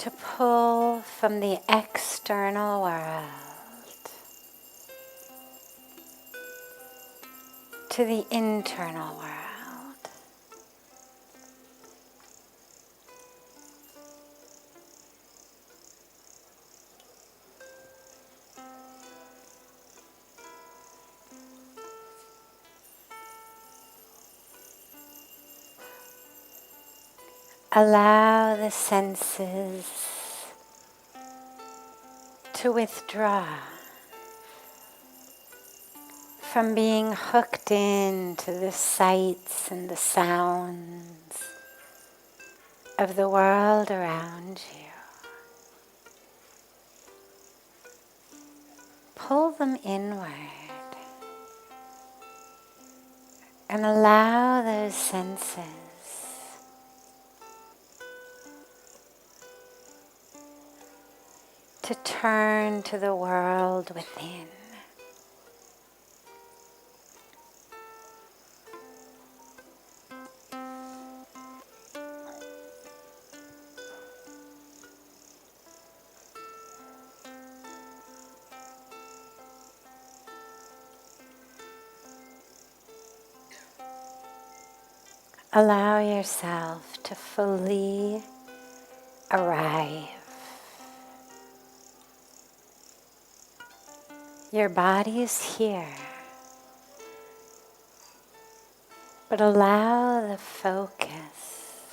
to pull from the external world to the internal world. Allow the senses to withdraw from being hooked into the sights and the sounds of the world around you. Pull them inward and allow those senses to turn to the world within. Allow yourself to fully arrive. Your body is here, but allow the focus,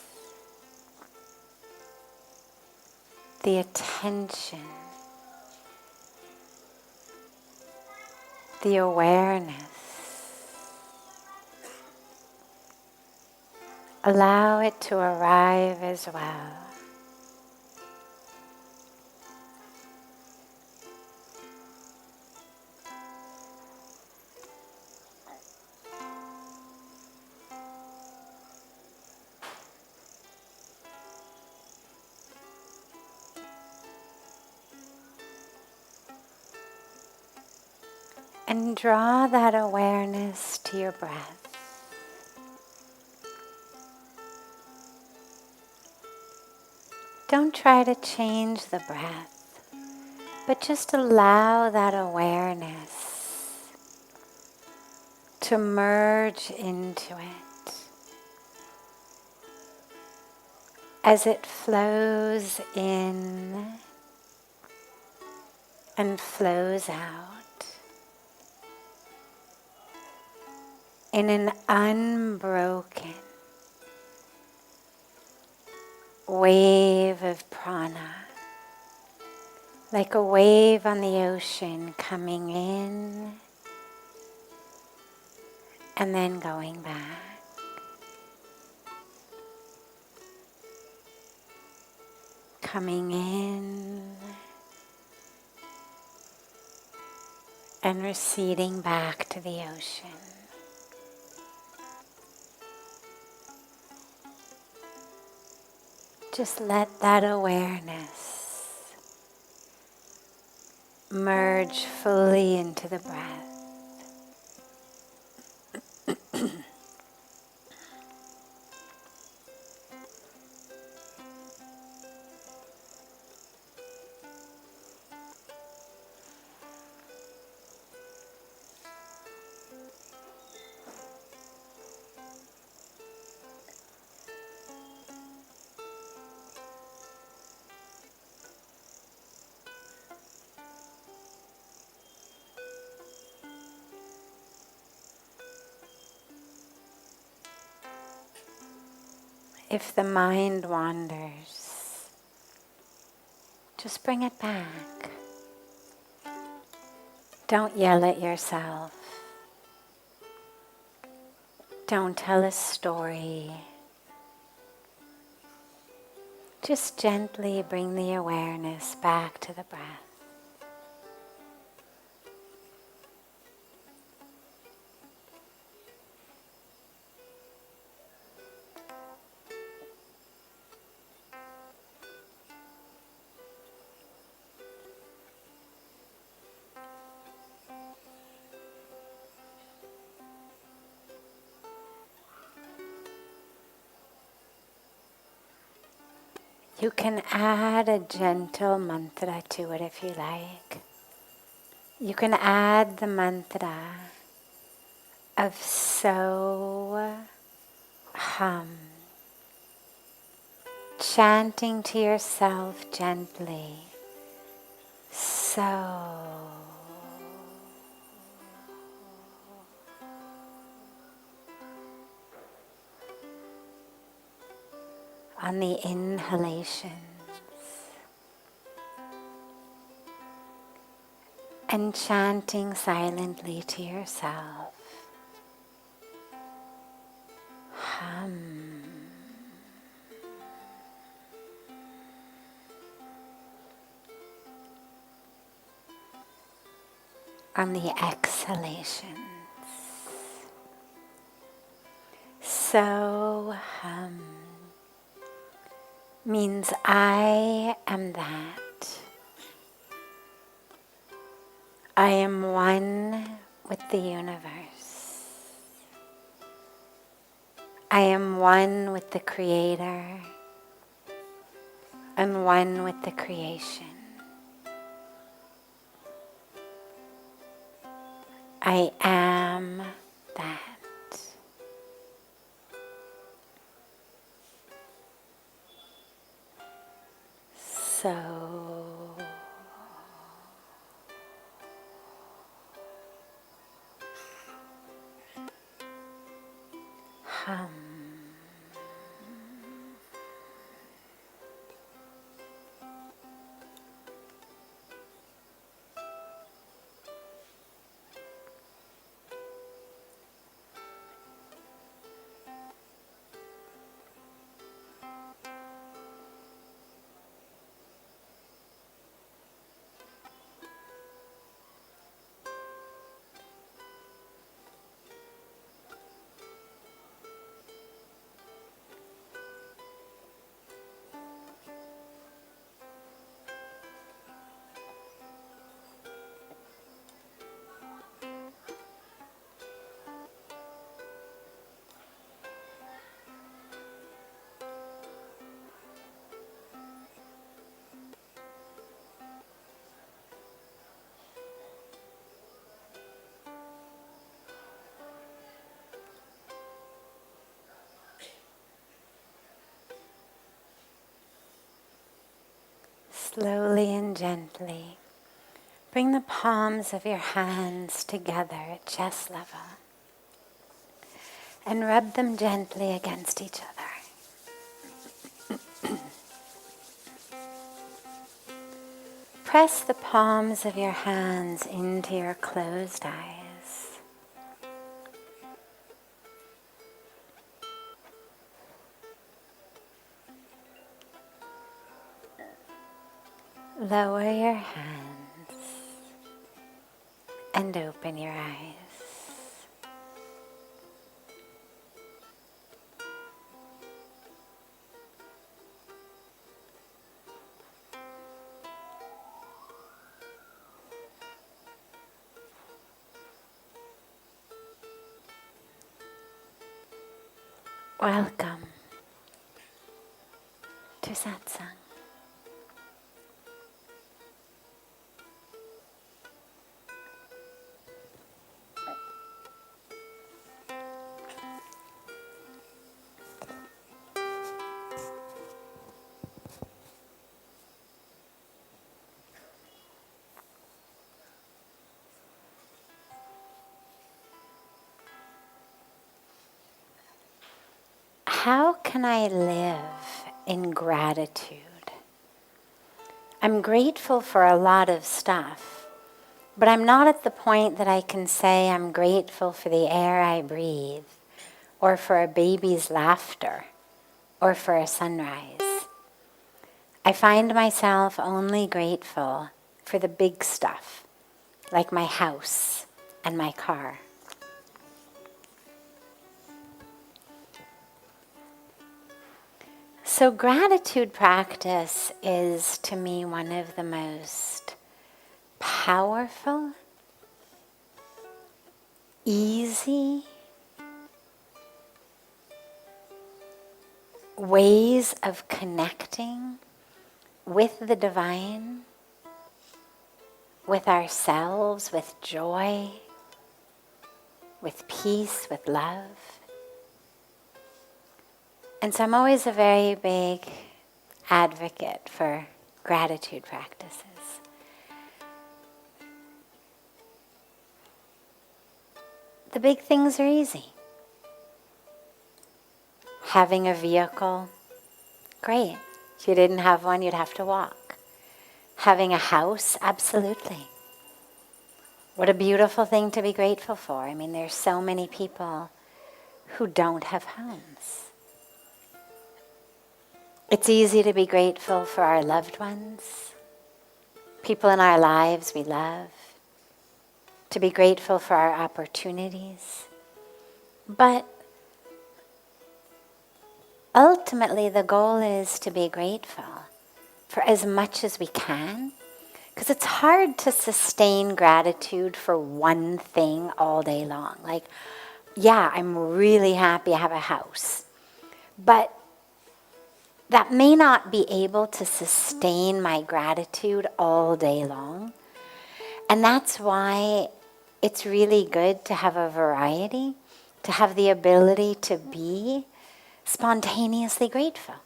the attention, the awareness. Allow it to arrive as well. And draw that awareness to your breath. Don't try to change the breath, but just allow that awareness to merge into it as it flows in and flows out in an unbroken wave of prana, like a wave on the ocean coming in and then going back. Coming in and receding back to the ocean. Just let that awareness merge fully into the breath. If the mind wanders, just bring it back. Don't yell at yourself. Don't tell a story. Just gently bring the awareness back to the breath. You can add a gentle mantra to it if you like. You can add the mantra of so hum, chanting to yourself gently, so. On the inhalations, and chanting silently to yourself, hum. On the exhalations, so hum means I am that. I am one with the universe. I am one with the Creator and one with the creation. I am that. So hum. Slowly and gently, bring the palms of your hands together at chest level and rub them gently against each other. Press the palms of your hands into your closed eyes. Lower your hands and open your eyes. Welcome to Satsang. How can I live in gratitude? I'm grateful for a lot of stuff, but I'm not at the point that I can say I'm grateful for the air I breathe, or for a baby's laughter, or for a sunrise. I find myself only grateful for the big stuff, like my house and my car. So gratitude practice is, to me, one of the most powerful, easy ways of connecting with the divine, with ourselves, with joy, with peace, with love. And so I'm always a very big advocate for gratitude practices. The big things are easy. Having a vehicle, great. If you didn't have one, you'd have to walk. Having a house, absolutely. What a beautiful thing to be grateful for. I mean, there's so many people who don't have homes. It's easy to be grateful for our loved ones, people in our lives we love, to be grateful for our opportunities. But ultimately, the goal is to be grateful for as much as we can, because it's hard to sustain gratitude for one thing all day long. Like, yeah, I'm really happy I have a house, but that may not be able to sustain my gratitude all day long. And that's why it's really good to have a variety, to have the ability to be spontaneously grateful.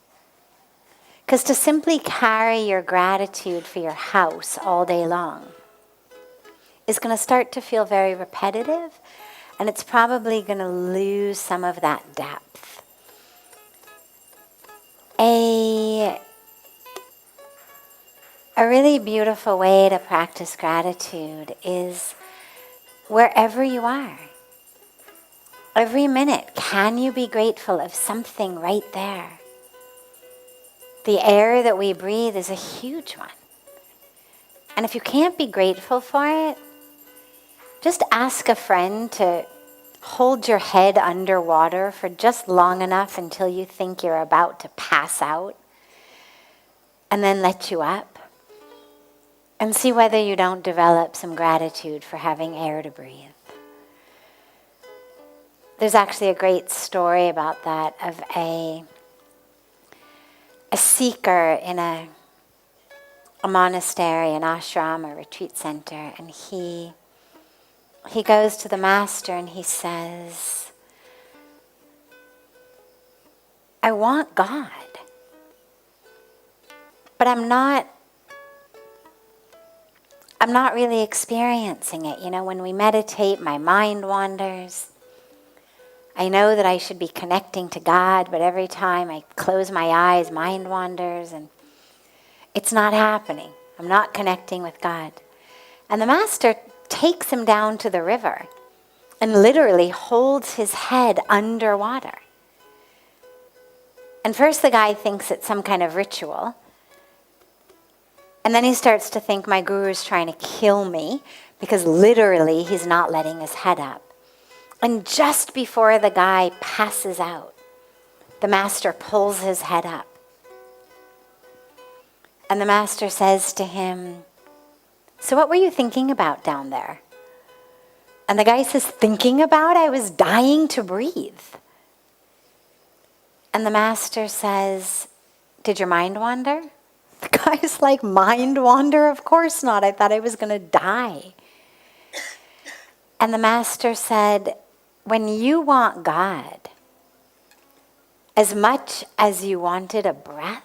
Because to simply carry your gratitude for your house all day long is going to start to feel very repetitive, and it's probably going to lose some of that depth. A really beautiful way to practice gratitude is wherever you are. Every minute, can you be grateful of something right there? The air that we breathe is a huge one. And if you can't be grateful for it, just ask a friend to hold your head underwater for just long enough until you think you're about to pass out, and then let you up. And see whether you don't develop some gratitude for having air to breathe. There's actually a great story about that of a seeker in a monastery, an ashram, a retreat center, and he goes to the master and he says, I want God, but I'm not really experiencing it. You know, when we meditate, my mind wanders. I know that I should be connecting to God, but every time I close my eyes, mind wanders, and it's not happening. I'm not connecting with God. And the master takes him down to the river and literally holds his head underwater. And first the guy thinks it's some kind of ritual. And then he starts to think my guru's trying to kill me, because literally he's not letting his head up. And just before the guy passes out, the master pulls his head up. And the master says to him, so what were you thinking about down there? And the guy says, thinking about? I was dying to breathe. And the master says, did your mind wander? The guy's like, mind wander? Of course not. I thought I was going to die. And the master said, when you want God as much as you wanted a breath,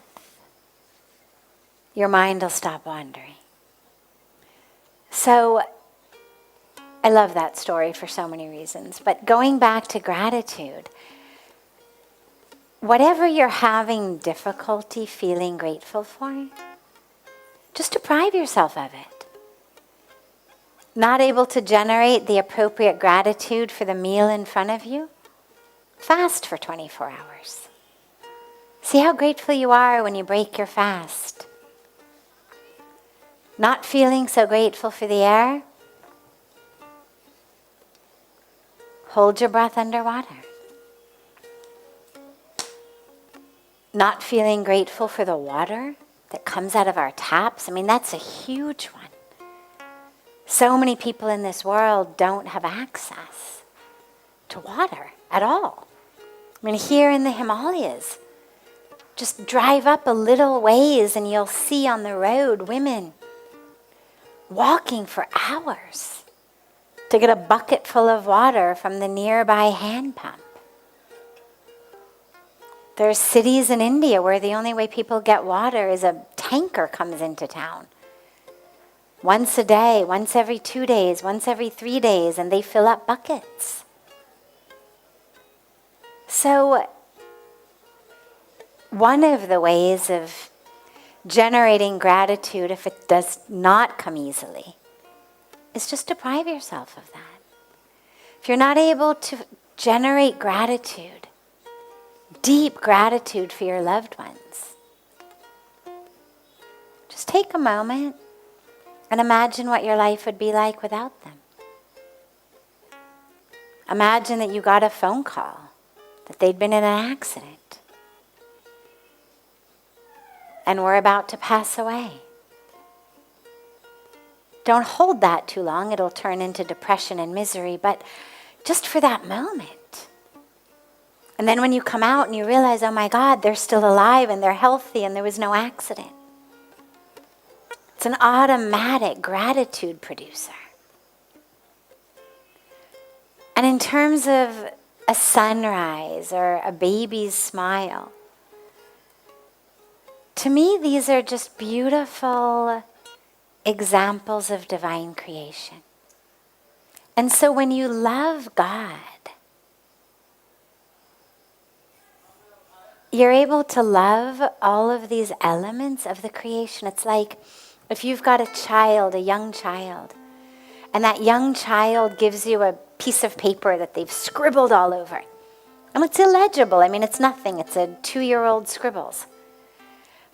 your mind will stop wandering. So I love that story for so many reasons. But going back to gratitude, whatever you're having difficulty feeling grateful for, just deprive yourself of it. Not able to generate the appropriate gratitude for the meal in front of you? Fast for 24 hours. See how grateful you are when you break your fast. Not feeling so grateful for the air? Hold your breath underwater. Not feeling grateful for the water that comes out of our taps? I mean, that's a huge one. So many people in this world don't have access to water at all. I mean, here in the Himalayas, Just drive up a little ways and you'll see on the road women walking for hours to get a bucket full of water from the nearby hand pump. There are cities in India where the only way people get water is a tanker comes into town. Once a day, once every 2 days, once every 3 days, and they fill up buckets. So, one of the ways of generating gratitude, if it does not come easily, is just deprive yourself of that. If you're not able to generate gratitude, deep gratitude for your loved ones, just take a moment and imagine what your life would be like without them. Imagine that you got a phone call that they'd been in an accident and were about to pass away. Don't hold that too long. It'll turn into depression and misery, but just for that moment. And then when you come out and you realize, oh my God, they're still alive and they're healthy and there was no accident. It's an automatic gratitude producer. And in terms of a sunrise or a baby's smile, to me these are just beautiful examples of divine creation. And so when you love God, you're able to love all of these elements of the creation. It's like if you've got a child, a young child, and that young child gives you a piece of paper that they've scribbled all over it. And it's illegible. I mean, it's nothing. It's a 2-year-old scribbles.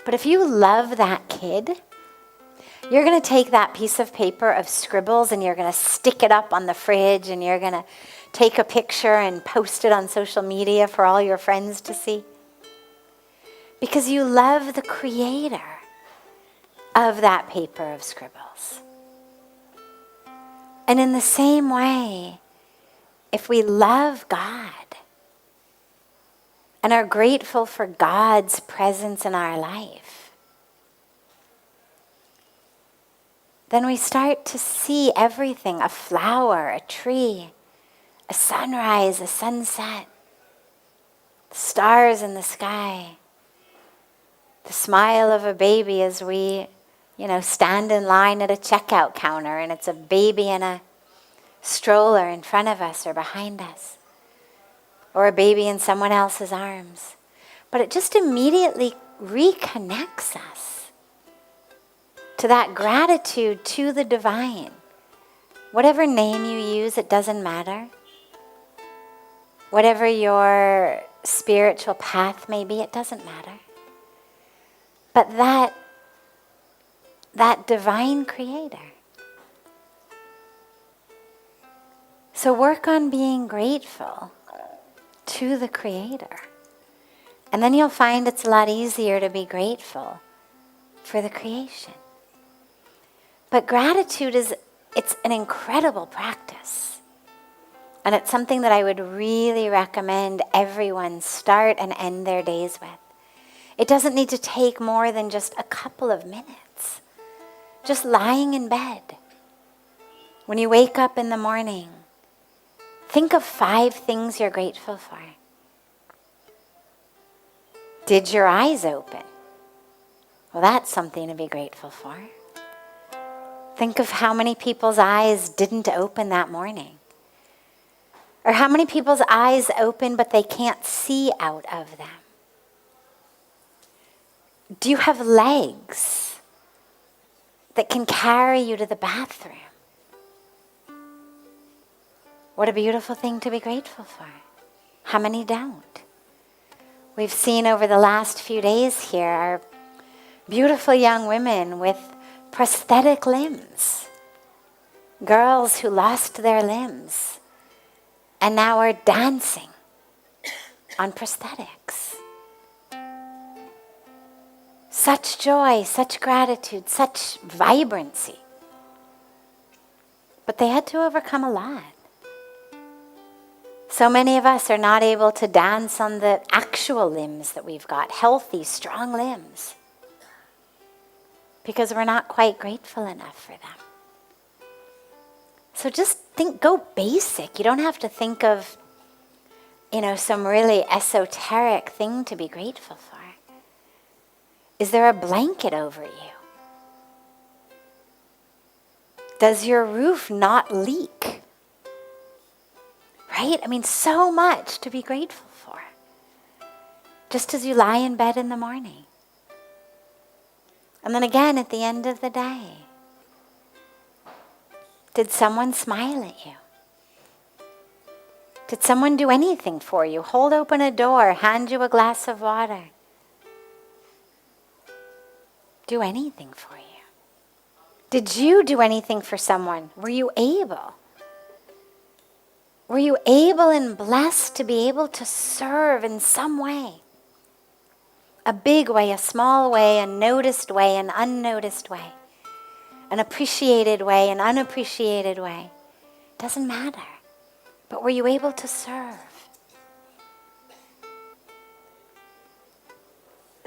But if you love that kid, you're going to take that piece of paper of scribbles and you're going to stick it up on the fridge and you're going to take a picture and post it on social media for all your friends to see. Because you love the creator of that paper of scribbles. And in the same way, if we love God and are grateful for God's presence in our life, then we start to see everything, a flower, a tree, a sunrise, a sunset, the stars in the sky, the smile of a baby as we, stand in line at a checkout counter and it's a baby in a stroller in front of us or behind us, or a baby in someone else's arms. But it just immediately reconnects us to that gratitude to the divine. Whatever name you use, it doesn't matter. Whatever your spiritual path may be, it doesn't matter. But that divine creator. So work on being grateful to the creator. And then you'll find it's a lot easier to be grateful for the creation. But gratitude it's an incredible practice. And it's something that I would really recommend everyone start and end their days with. It doesn't need to take more than just a couple of minutes. Just lying in bed. When you wake up in the morning, think of 5 things you're grateful for. Did your eyes open? Well, that's something to be grateful for. Think of how many people's eyes didn't open that morning. Or how many people's eyes open but they can't see out of them. Do you have legs that can carry you to the bathroom? What a beautiful thing to be grateful for. How many don't? We've seen over the last few days here our beautiful young women with prosthetic limbs. Girls who lost their limbs and now are dancing on prosthetics. Such joy, such gratitude, such vibrancy. But they had to overcome a lot. So many of us are not able to dance on the actual limbs that we've got, healthy, strong limbs, because we're not quite grateful enough for them. So just go basic. You don't have to think of, some really esoteric thing to be grateful for. Is there a blanket over you? Does your roof not leak? Right? So much to be grateful for. Just as you lie in bed in the morning. And then again at the end of the day. Did someone smile at you? Did someone do anything for you? Hold open a door, hand you a glass of water. Do anything for you. Did you do anything for someone? Were you able? Were you able and blessed to be able to serve in some way? A big way, a small way, a noticed way, an unnoticed way, an appreciated way, an unappreciated way. Doesn't matter. But were you able to serve?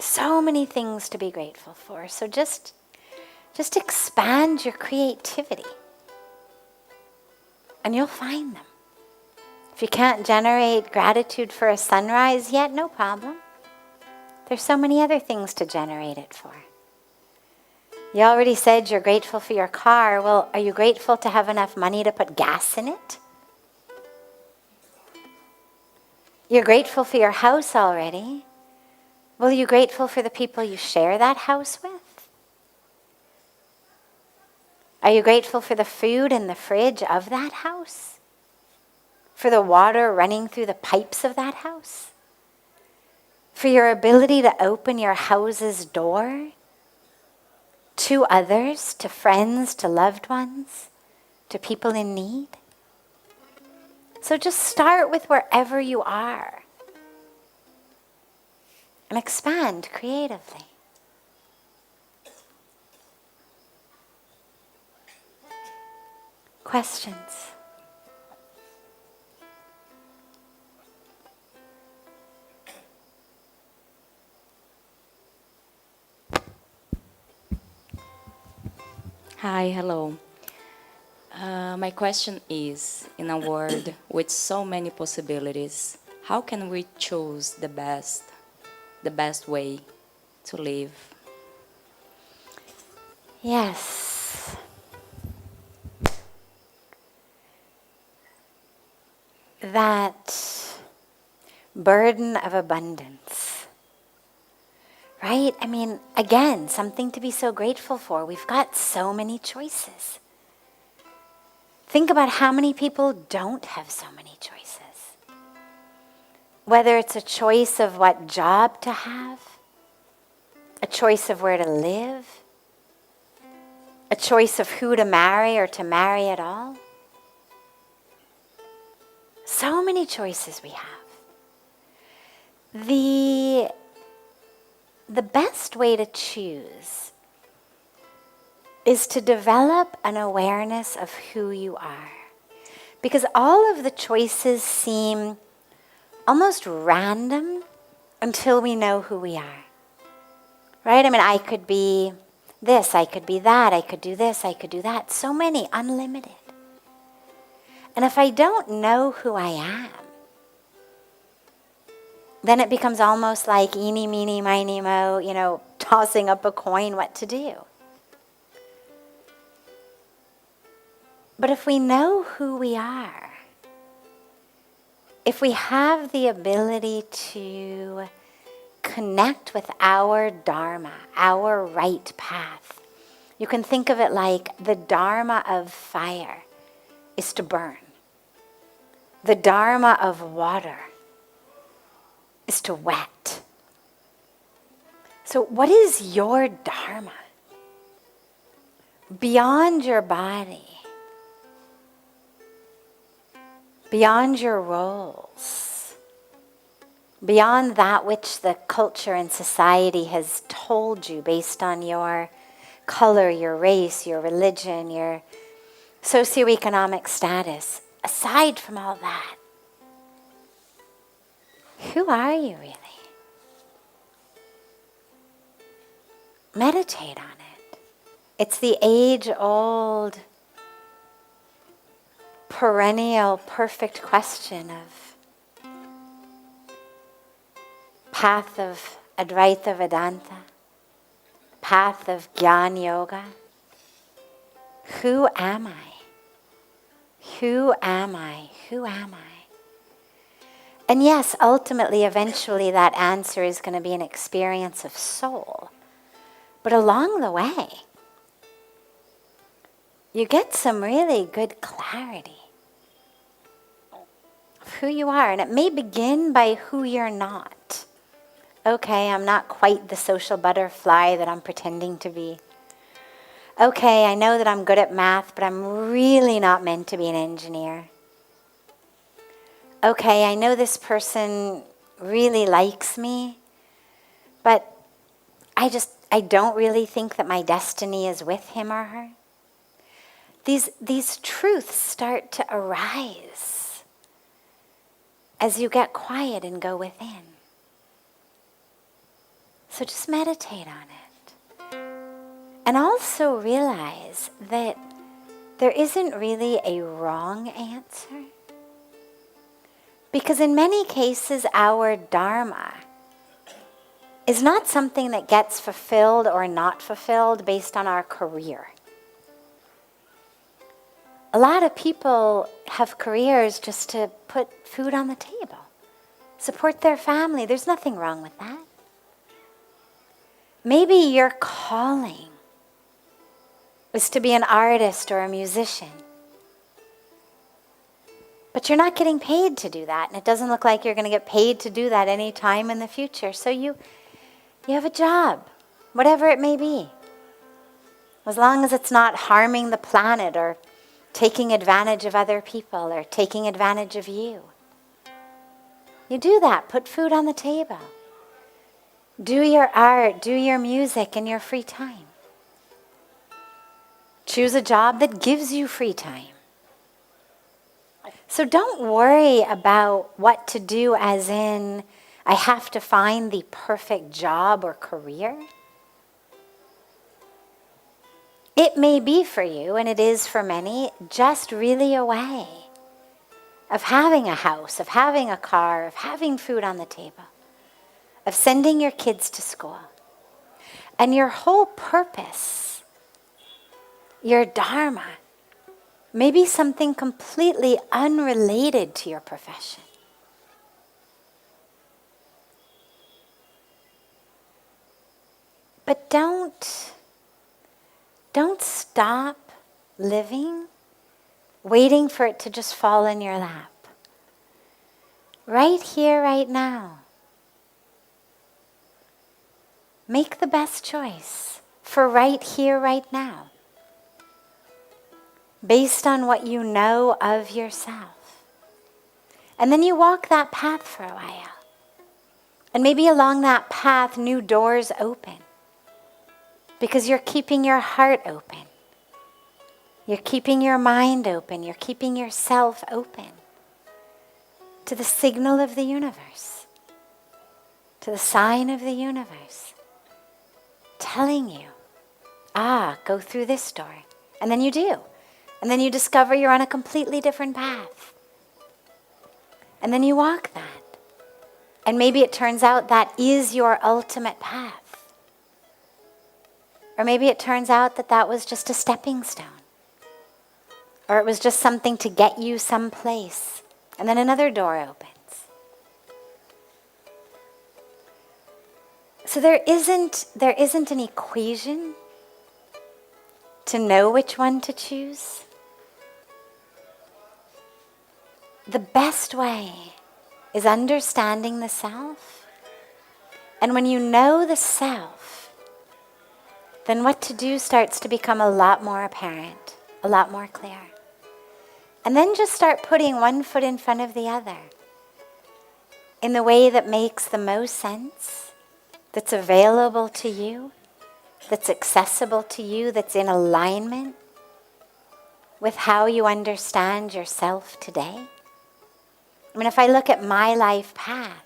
So many things to be grateful for. So just expand your creativity. And you'll find them. If you can't generate gratitude for a sunrise yet, no problem. There's so many other things to generate it for. You already said you're grateful for your car. Well, are you grateful to have enough money to put gas in it? You're grateful for your house already. Well, are you grateful for the people you share that house with? Are you grateful for the food in the fridge of that house? For the water running through the pipes of that house? For your ability to open your house's door to others, to friends, to loved ones, to people in need? So just start with wherever you are and expand creatively. Questions? Hi, hello. My question is, in a world with so many possibilities, how can we choose the best way to live? Yes. That burden of abundance. Right? Again, something to be so grateful for. We've got so many choices. Think about how many people don't have so many choices. Whether it's a choice of what job to have, a choice of where to live, a choice of who to marry or to marry at all. So many choices we have. The best way to choose is to develop an awareness of who you are. Because all of the choices seem almost random until we know who we are. Right? I could be this, I could be that, I could do this, I could do that. So many, unlimited. And if I don't know who I am, then it becomes almost like eeny, meeny, miny, moe, tossing up a coin what to do. But if we know who we are, if we have the ability to connect with our Dharma, our right path, you can think of it like the Dharma of fire is to burn. The Dharma of water is to wet. So what is your Dharma? Beyond your body, beyond your roles, beyond that which the culture and society has told you based on your color, your race, your religion, your socioeconomic status, aside from all that, Who are you really? Meditate on it. It's the age-old, perennial, perfect question of path of Advaita Vedanta, path of Jnana Yoga. Who am I? Who am I? Who am I? And yes, ultimately, eventually, that answer is going to be an experience of soul. But along the way, you get some really good clarity of who you are. And it may begin by who you're not. Okay, I'm not quite the social butterfly that I'm pretending to be. Okay, I know that I'm good at math, but I'm really not meant to be an engineer. Okay, I know this person really likes me, but I don't really think that my destiny is with him or her. These truths start to arise as you get quiet and go within. So just meditate on it. And also realize that there isn't really a wrong answer. Because in many cases, our Dharma is not something that gets fulfilled or not fulfilled based on our career. A lot of people have careers just to put food on the table, support their family. There's nothing wrong with that. Maybe your calling is to be an artist or a musician. But you're not getting paid to do that, and it doesn't look like you're going to get paid to do that any time in the future. So you have a job, whatever it may be. As long as it's not harming the planet or taking advantage of other people or taking advantage of you. You do that, put food on the table. Do your art, do your music in your free time. Choose a job that gives you free time. So don't worry about what to do as in, I have to find the perfect job or career. It may be for you, and it is for many, just really a way of having a house, of having a car, of having food on the table, of sending your kids to school. And your whole purpose, your Dharma, may be something completely unrelated to your profession. But don't stop living, waiting for it to just fall in your lap. Right here, right now. Make the best choice for right here, right now. Based on what you know of yourself. And then you walk that path for a while. And maybe along that path, new doors open. Because you're keeping your heart open. You're keeping your mind open. You're keeping yourself open to the signal of the universe. To the sign of the universe. Telling you, go through this door. And then you do. And then you discover you're on a completely different path. And then you walk that. And maybe it turns out that is your ultimate path. Or maybe it turns out that that was just a stepping stone. Or it was just something to get you someplace. And then another door opens. So there isn't an equation to know which one to choose. The best way is understanding the self. And when you know the self, then what to do starts to become a lot more apparent, a lot more clear. And then just start putting one foot in front of the other in the way that makes the most sense, that's available to you, that's accessible to you, that's in alignment with how you understand yourself today. I mean, if I look at my life path,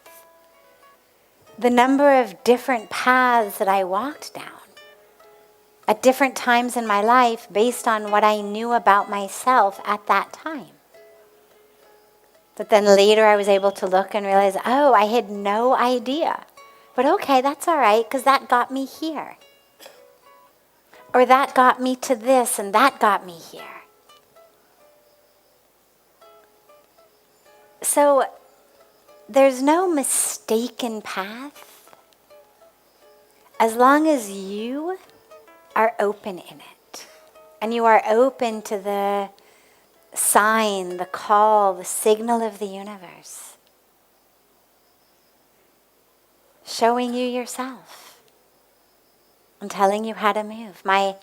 the number of different paths that I walked down at different times in my life based on what I knew about myself at that time. But then later I was able to look and realize, oh, I had no idea. But okay, that's all right, because that got me here. Or that got me to this, and that got me here. So there's no mistaken path as long as you are open in it. And you are open to the sign, the call, the signal of the universe, showing you yourself and telling you how to move. My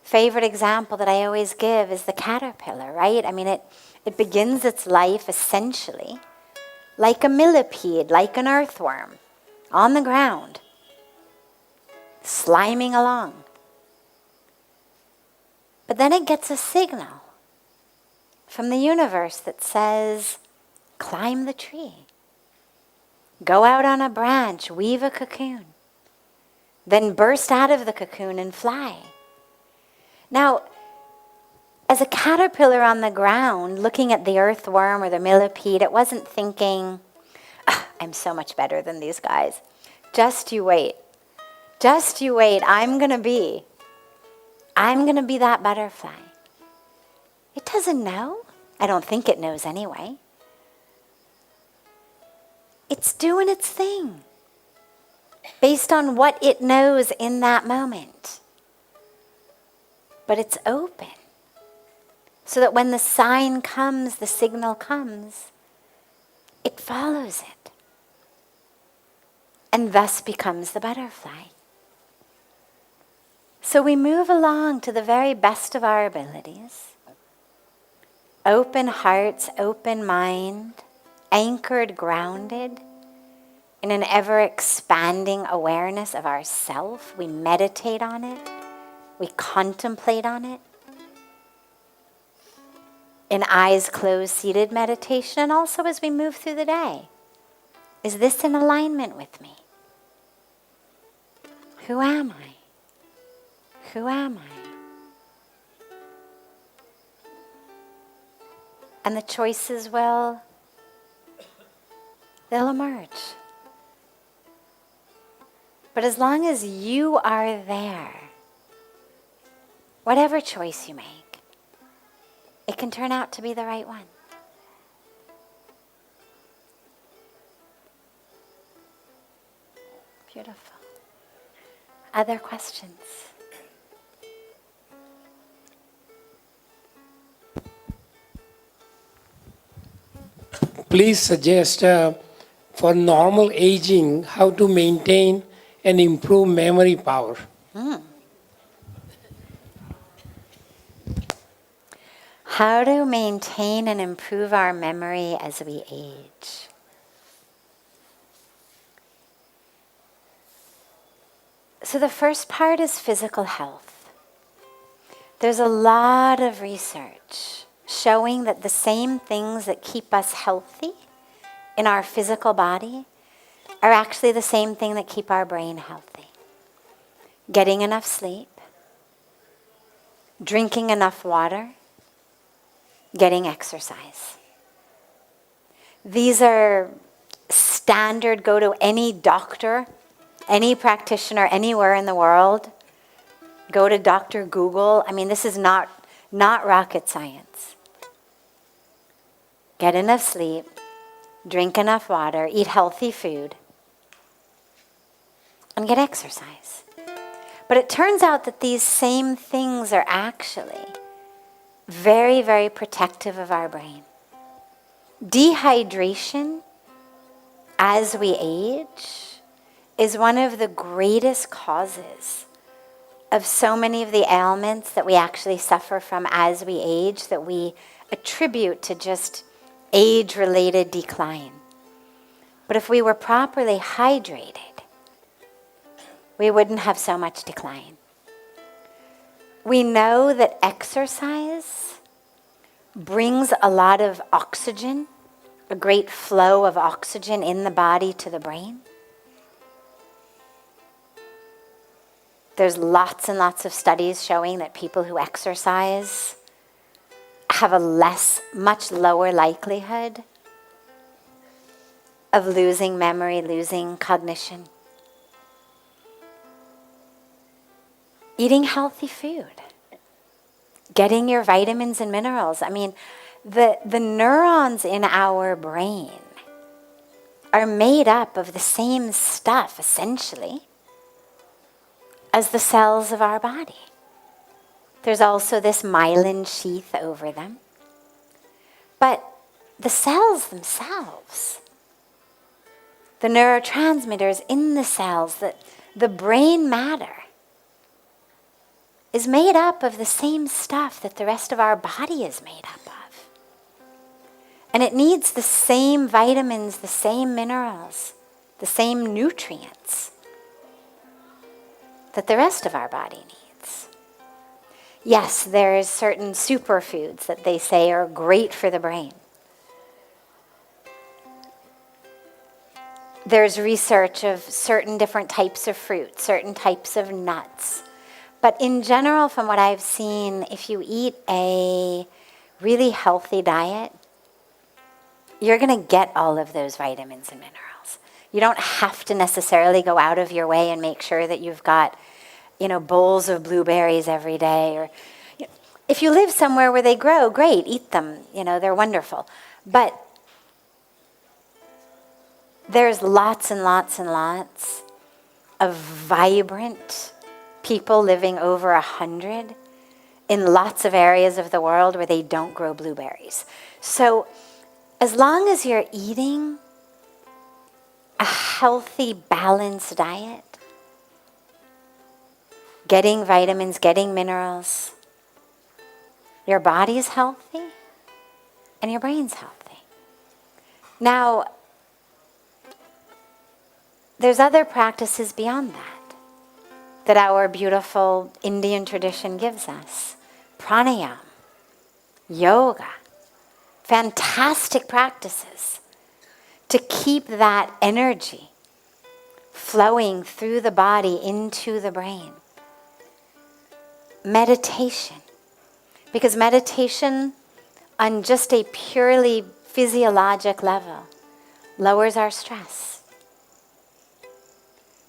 favorite example that I always give is the caterpillar, right? I mean, it begins its life essentially like a millipede, like an earthworm, on the ground, sliming along. But then it gets a signal from the universe that says, climb the tree. Go out on a branch, weave a cocoon. Then burst out of the cocoon and fly. Now, as a caterpillar on the ground, looking at the earthworm or the millipede, it wasn't thinking, I'm so much better than these guys. Just you wait. Just you wait. I'm going to be that butterfly. It doesn't know. I don't think it knows anyway. It's doing its thing based on what it knows in that moment. But it's open so that when the sign comes, the signal comes, it follows it and thus becomes the butterfly. So we move along to the very best of our abilities. Open hearts, open mind, anchored, grounded in an ever-expanding awareness of ourself. We meditate on it. We contemplate on it. In eyes closed, seated meditation, and also as we move through the day. Is this in alignment with me? Who am I? Who am I? And the choices they'll emerge. But as long as you are there, whatever choice you make, it can turn out to be the right one. Beautiful. Other questions? Please suggest for normal aging how to maintain and improve memory power. How to maintain and improve our memory as we age. So the first part is physical health. There's a lot of research showing that the same things that keep us healthy in our physical body are actually the same thing that keep our brain healthy. Getting enough sleep, drinking enough water, getting exercise. These are standard, go to any doctor, any practitioner anywhere in the world, go to Dr. Google. I mean, this is not rocket science. Get enough sleep, drink enough water, eat healthy food, and get exercise. But it turns out that these same things are actually very, very protective of our brain. Dehydration as we age is one of the greatest causes of so many of the ailments that we actually suffer from as we age, that we attribute to just age-related decline. But if we were properly hydrated, we wouldn't have so much decline. We know that exercise brings a lot of oxygen, a great flow of oxygen in the body to the brain. There's lots and lots of studies showing that people who exercise have a much lower likelihood of losing memory, losing cognition. Eating healthy food. Getting your vitamins and minerals. I mean, the neurons in our brain are made up of the same stuff, essentially, as the cells of our body. There's also this myelin sheath over them. But the cells themselves, the neurotransmitters in the cells, the brain matter, is made up of the same stuff that the rest of our body is made up of. And it needs the same vitamins, the same minerals, the same nutrients that the rest of our body needs. Yes, there's certain superfoods that they say are great for the brain. There's research of certain different types of fruit, certain types of nuts. But in general, from what I've seen, if you eat a really healthy diet, you're going to get all of those vitamins and minerals. You don't have to necessarily go out of your way and make sure that you've got, bowls of blueberries every day. Or if you live somewhere where they grow, great, eat them. They're wonderful. But there's lots and lots and lots of vibrant people living over 100 in lots of areas of the world where they don't grow blueberries. So as long as you're eating a healthy, balanced diet, getting vitamins, getting minerals, your body's healthy and your brain's healthy. Now, there's other practices beyond that our beautiful Indian tradition gives us. Pranayama, yoga, fantastic practices to keep that energy flowing through the body into the brain. Meditation, because meditation on just a purely physiologic level lowers our stress.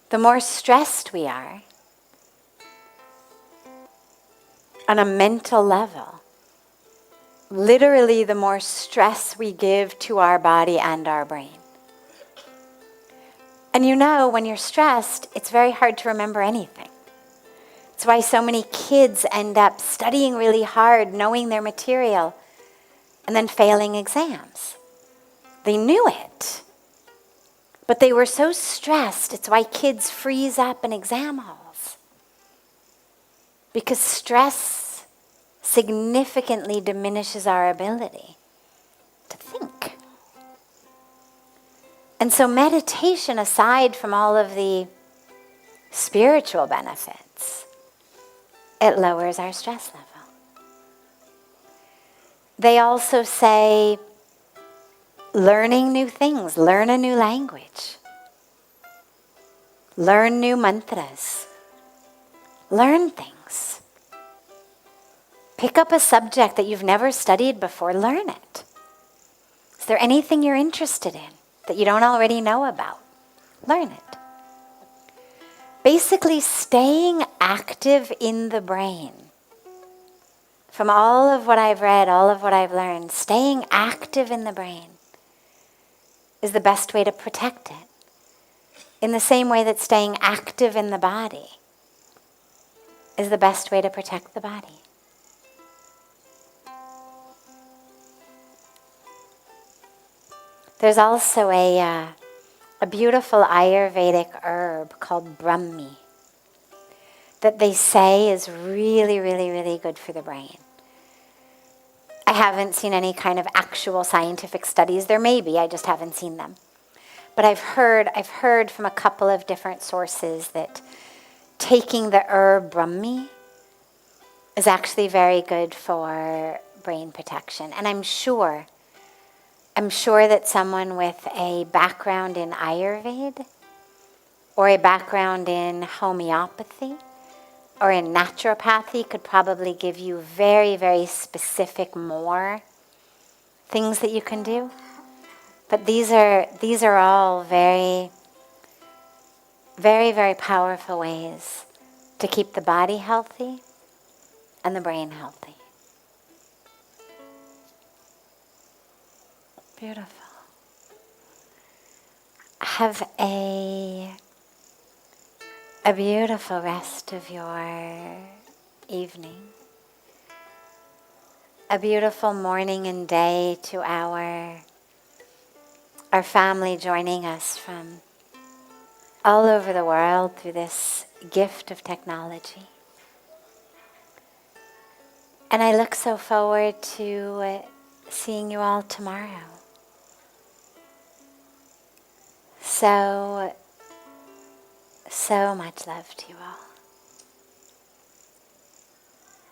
The more stressed we are on a mental level, literally the more stress we give to our body and our brain. And when you're stressed, it's very hard to remember anything. It's why so many kids end up studying really hard, knowing their material, and then failing exams. They knew it, but they were so stressed. It's why kids freeze up in exam halls. Because stress significantly diminishes our ability to think. And so meditation, aside from all of the spiritual benefits, it lowers our stress level. They also say learning new things, learn a new language, learn new mantras, learn things. Pick up a subject that you've never studied before, learn it. Is there anything you're interested in that you don't already know about? Learn it. Basically, staying active in the brain. From all of what I've read, all of what I've learned, staying active in the brain is the best way to protect it. In the same way that staying active in the body is the best way to protect the body. There's also a beautiful Ayurvedic herb called Brahmi that they say is really, really, really good for the brain. I haven't seen any kind of actual scientific studies. There may be, I just haven't seen them. But I've heard from a couple of different sources that taking the herb Brahmi is actually very good for brain protection. And I'm sure that someone with a background in Ayurveda or a background in homeopathy or in naturopathy could probably give you very, very specific more things that you can do. But these are all very, very, very powerful ways to keep the body healthy and the brain healthy. Beautiful. Have a beautiful rest of your evening. A beautiful morning and day to our family joining us from all over the world through this gift of technology. And I look so forward to seeing you all tomorrow. So much love to you all.